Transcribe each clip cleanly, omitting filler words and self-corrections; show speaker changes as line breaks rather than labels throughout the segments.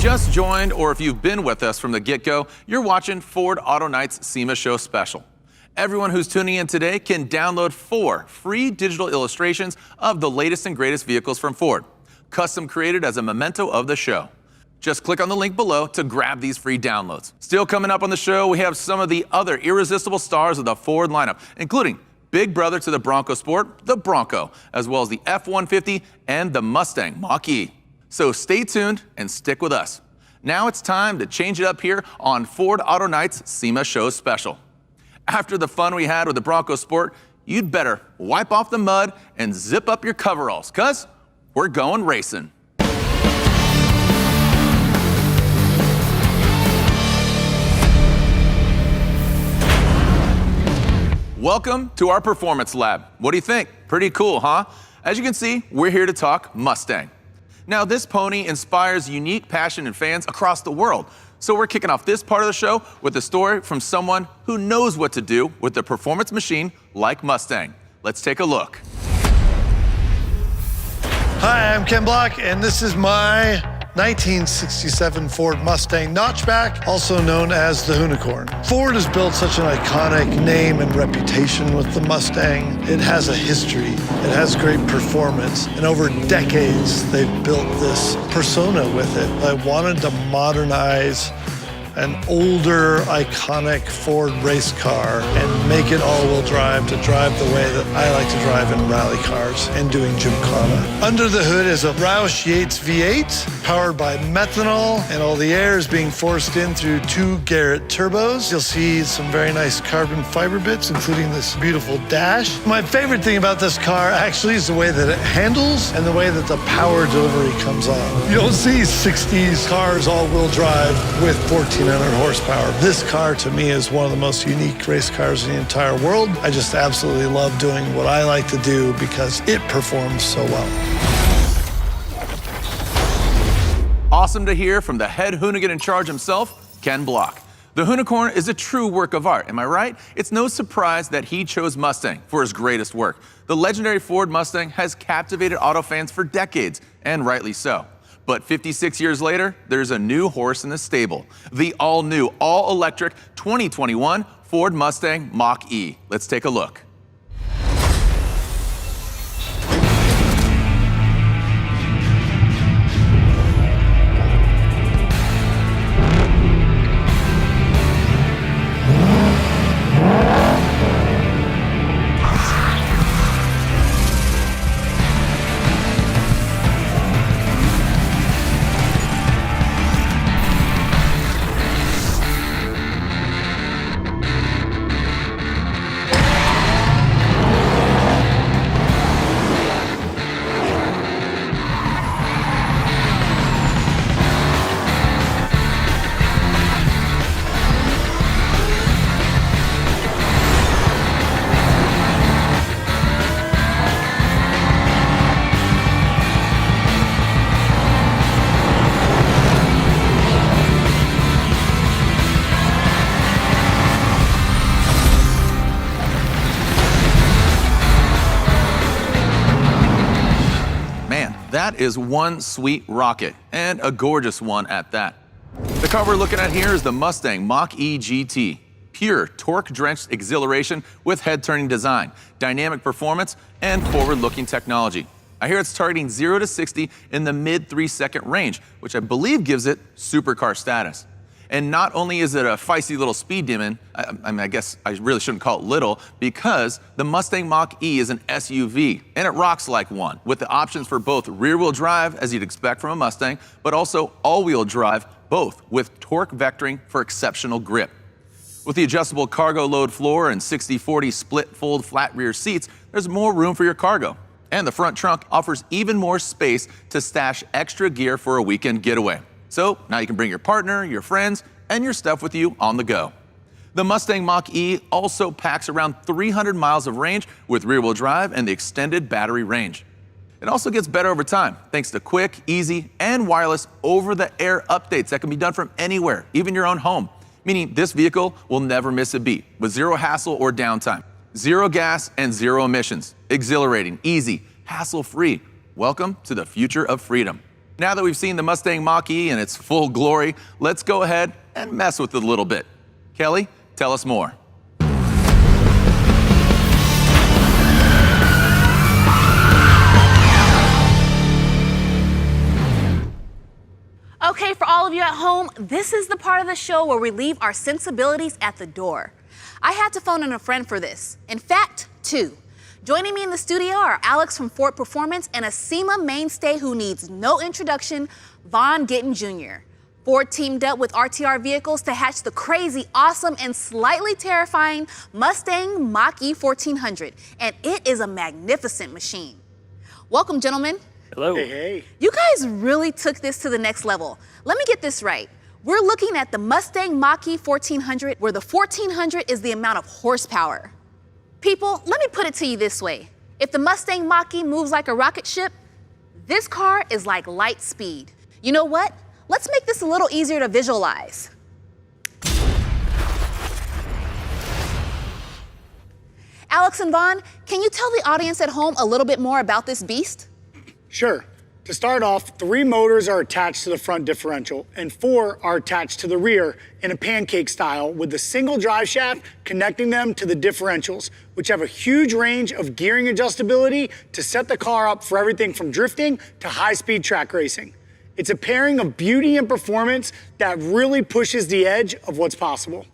just joined, or if you've been with us from the get-go, you're watching Ford Auto Night's SEMA Show Special. Everyone who's tuning in today can download 4 free digital illustrations of the latest and greatest vehicles from Ford, custom created as a memento of the show. Just click on the link below to grab these free downloads. Still coming up on the show, we have some of the other irresistible stars of the Ford lineup, including big brother to the Bronco Sport, the Bronco, as well as the F-150 and the Mustang Mach-E. So stay tuned and stick with us. Now it's time to change it up here on Ford Auto Night's SEMA Show Special. After the fun we had with the Bronco Sport, you'd better wipe off the mud and zip up your coveralls, cuz we're going racing. Welcome to our performance lab. What do you think? Pretty cool, huh? As you can see, we're here to talk Mustang. Now, this pony inspires unique passion in fans across the world. So we're kicking off this part of the show with a story from someone who knows what to do with a performance machine like Mustang. Let's take a look.
Hi, I'm Ken Block, and this is my 1967 Ford Mustang notchback, also known as the Unicorn. Ford has built such an iconic name and reputation with the Mustang. It has a history, it has great performance, and over decades they've built this persona with it. I wanted to modernize an older, iconic Ford race car and make it all-wheel drive to drive the way that I like to drive in rally cars and doing gymkhana. Under the hood is a Roush Yates V8 powered by methanol, and all the air is being forced in through 2 Garrett turbos. You'll see some very nice carbon fiber bits, including this beautiful dash. My favorite thing about this car actually is the way that it handles and the way that the power delivery comes on. You don't see 60s cars all-wheel drive with 1,400 horsepower. This car, to me, is one of the most unique race cars in the entire world. I just absolutely love doing what I like to do because it performs so well.
Awesome to hear from the head hoonigan in charge himself, Ken Block. The Unicorn is a true work of art, am I right? It's no surprise that he chose Mustang for his greatest work. The legendary Ford Mustang has captivated auto fans for decades, and rightly so. But 56 years later, there's a new horse in the stable. The all-new, all-electric 2021 Ford Mustang Mach-E. Let's take a look. That is one sweet rocket, and a gorgeous one at that. The car we're looking at here is the Mustang Mach-E GT. Pure torque-drenched exhilaration with head-turning design, dynamic performance, and forward-looking technology. I hear it's targeting 0 to 60 in the mid 3-second range, which I believe gives it supercar status. And not only is it a feisty little speed demon, I guess I really shouldn't call it little, because the Mustang Mach-E is an SUV, and it rocks like one, with the options for both rear-wheel drive, as you'd expect from a Mustang, but also all-wheel drive, both with torque vectoring for exceptional grip. With the adjustable cargo load floor and 60/40 split-fold flat rear seats, there's more room for your cargo. And the front trunk offers even more space to stash extra gear for a weekend getaway. So now you can bring your partner, your friends, and your stuff with you on the go. The Mustang Mach-E also packs around 300 miles of range with rear-wheel drive and the extended battery range. It also gets better over time, thanks to quick, easy, and wireless over-the-air updates that can be done from anywhere, even your own home. Meaning this vehicle will never miss a beat, with 0 hassle or downtime. 0 gas and 0 emissions. Exhilarating, easy, hassle-free. Welcome to the future of freedom. Now that we've seen the Mustang Mach-E in its full glory, let's go ahead and mess with it a little bit. Kelly, tell us more.
Okay, for all of you at home, this is the part of the show where we leave our sensibilities at the door. I had to phone in a friend for this. In fact, two. Joining me in the studio are Alex from Ford Performance and a SEMA mainstay who needs no introduction, Vaughn Gittin Jr. Ford teamed up with RTR Vehicles to hatch the crazy, awesome, and slightly terrifying Mustang Mach-E 1400, and it is a magnificent machine. Welcome, gentlemen.
Hello.
Hey, hey.
You guys really took this to the next level. Let me get this right. We're looking at the Mustang Mach-E 1400, where the 1400 is the amount of horsepower. People, let me put it to you this way. If the Mustang Mach-E moves like a rocket ship, this car is like light speed. You know what? Let's make this a little easier to visualize. Alex and Vaughn, can you tell the audience at home a little bit more about this beast?
Sure. To start off, 3 motors are attached to the front differential and 4 are attached to the rear in a pancake style with a single drive shaft connecting them to the differentials, which have a huge range of gearing adjustability to set the car up for everything from drifting to high-speed track racing. It's a pairing of beauty and performance that really pushes the edge of what's possible.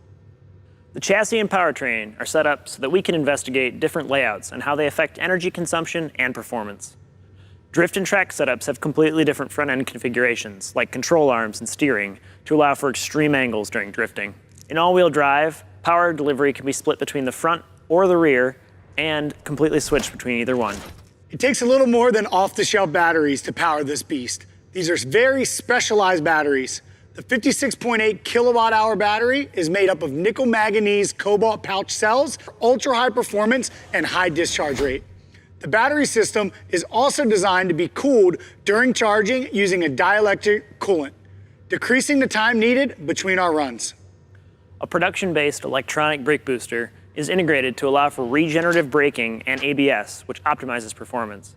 The chassis and powertrain are set up so that we can investigate different layouts and how they affect energy consumption and performance. Drift and track setups have completely different front-end configurations, like control arms and steering, to allow for extreme angles during drifting. In all-wheel drive, power delivery can be split between the front or the rear and completely switched between either one.
It takes a little more than off-the-shelf batteries to power this beast. These are very specialized batteries. The 56.8 kilowatt-hour battery is made up of nickel manganese cobalt pouch cells for ultra-high performance and high discharge rate. The battery system is also designed to be cooled during charging using a dielectric coolant, decreasing the time needed between our runs.
A production-based electronic brake booster is integrated to allow for regenerative braking and ABS, which optimizes performance.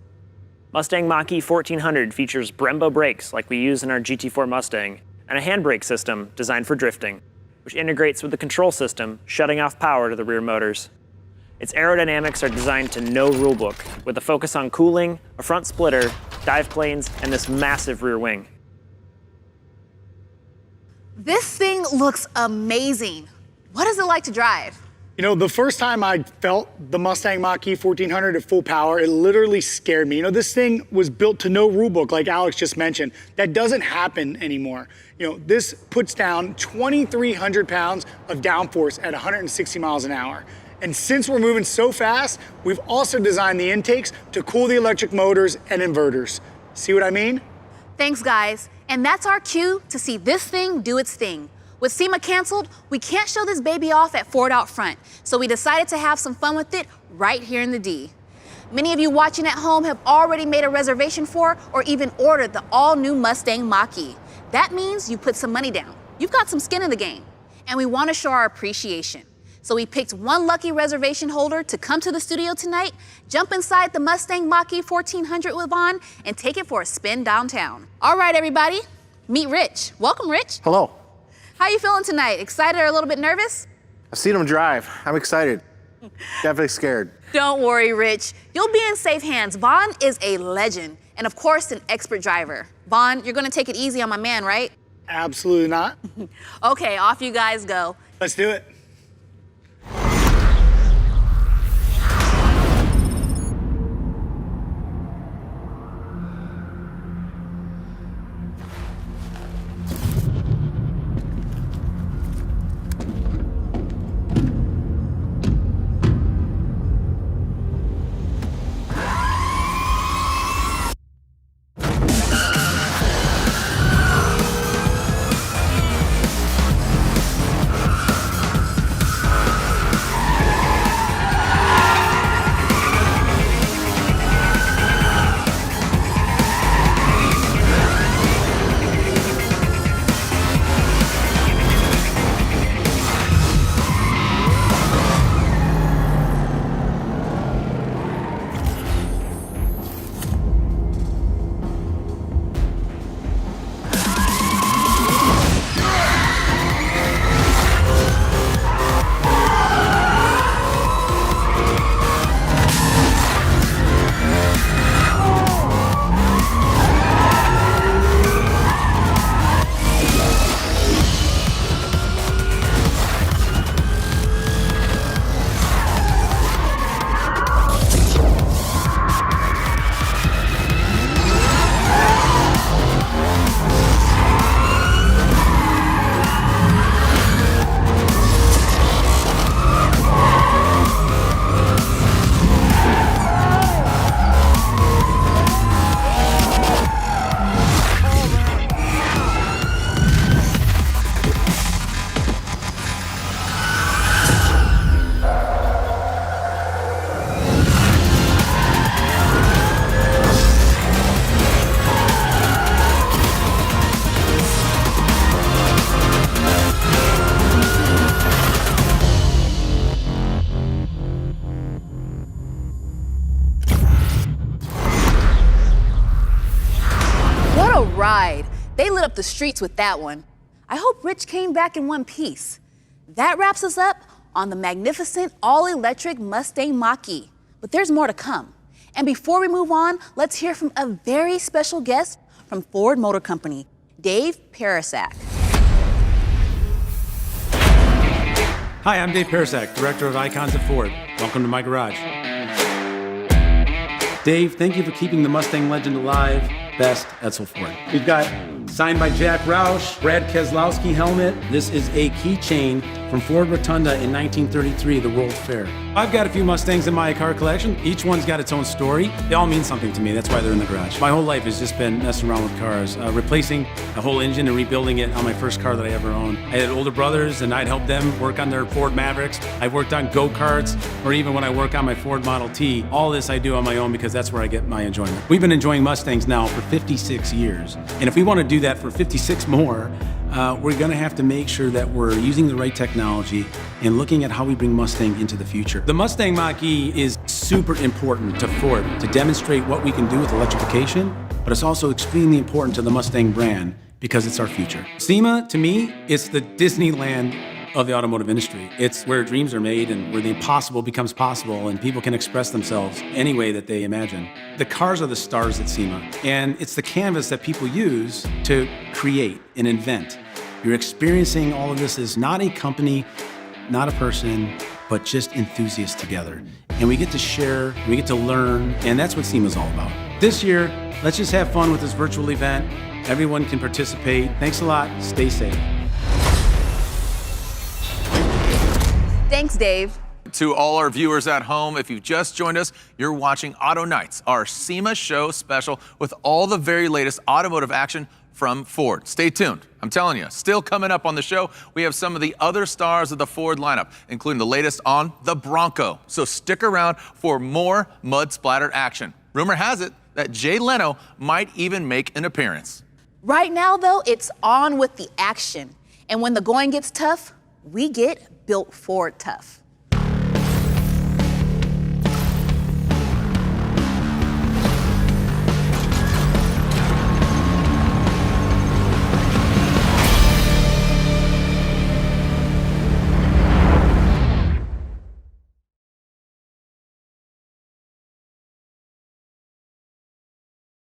Mustang Mach-E 1400 features Brembo brakes like we use in our GT4 Mustang, and a handbrake system designed for drifting, which integrates with the control system, shutting off power to the rear motors. Its aerodynamics are designed to no rulebook, with a focus on cooling, a front splitter, dive planes, and this massive rear wing.
This thing looks amazing. What is it like to drive?
You know, the first time I felt the Mustang Mach-E 1400 at full power, it literally scared me. You know, this thing was built to no rulebook, like Alex just mentioned. That doesn't happen anymore. You know, this puts down 2,300 pounds of downforce at 160 miles an hour. And since we're moving so fast, we've also designed the intakes to cool the electric motors and inverters. See what I mean?
Thanks, guys. And that's our cue to see this thing do its thing. With SEMA canceled, we can't show this baby off at Ford Out Front, so we decided to have some fun with it right here in the D. Many of you watching at home have already made a reservation for or even ordered the all-new Mustang Mach-E. That means you put some money down. You've got some skin in the game, and we want to show our appreciation. So we picked one lucky reservation holder to come to the studio tonight, jump inside the Mustang Mach-E 1400 with Vaughn, and take it for a spin downtown. All right, everybody, meet Rich. Welcome, Rich.
Hello.
How you feeling tonight? Excited or a little bit nervous?
I've seen him drive. I'm excited. Definitely scared.
Don't worry, Rich. You'll be in safe hands. Vaughn is a legend, and of course, an expert driver. Vaughn, you're gonna take it easy on my man, right?
Absolutely not.
Okay, off you guys go.
Let's do it.
a ride. They lit up the streets with that one. I hope Rich came back in one piece. That wraps us up on the magnificent all-electric Mustang Mach-E. But there's more to come. And before we move on, let's hear from a very special guest from Ford Motor Company, Dave Parasak.
Hi, I'm Dave Parasak, Director of Icons at Ford. Welcome to my garage. Dave, thank you for keeping the Mustang legend alive. Best, Edsel Ford. We've got signed by Jack Roush, Brad Keselowski helmet. This is a keychain from Ford Rotunda in 1933, the World's Fair. I've got a few Mustangs in my car collection. Each one's got its own story. They all mean something to me. That's why they're in the garage. My whole life has just been messing around with cars, replacing a whole engine and rebuilding it on my first car that I ever owned. I had older brothers, and I'd help them work on their Ford Mavericks. I worked on go-karts, or even when I work on my Ford Model T. All this I do on my own because that's where I get my enjoyment. We've been enjoying Mustangs now for 56 years. And if we want to do that for 56 more, we're going to have to make sure that we're using the right technology and looking at how we bring Mustang into the future. The Mustang Mach-E is super important to Ford to demonstrate what we can do with electrification, but it's also extremely important to the Mustang brand because it's our future. SEMA, to me, it's the Disneyland of the automotive industry. It's where dreams are made and where the impossible becomes possible and people can express themselves any way that they imagine. The cars are the stars at SEMA, and it's the canvas that people use to create and invent. You're experiencing all of this as not a company, not a person, but just enthusiasts together. And we get to share, we get to learn, and that's what SEMA's all about. This year, let's just have fun with this virtual event. Everyone can participate. Thanks a lot. Stay safe.
Thanks, Dave.
To all our viewers at home, if you've just joined us, you're watching Auto Nights, our SEMA show special with all the very latest automotive action from Ford. Stay tuned. I'm telling you, still coming up on the show, we have some of the other stars of the Ford lineup, including the latest on the Bronco. So stick around for more mud-splattered action. Rumor has it that Jay Leno might even make an appearance.
Right now, though, it's on with the action. And when the going gets tough, we get built Ford tough.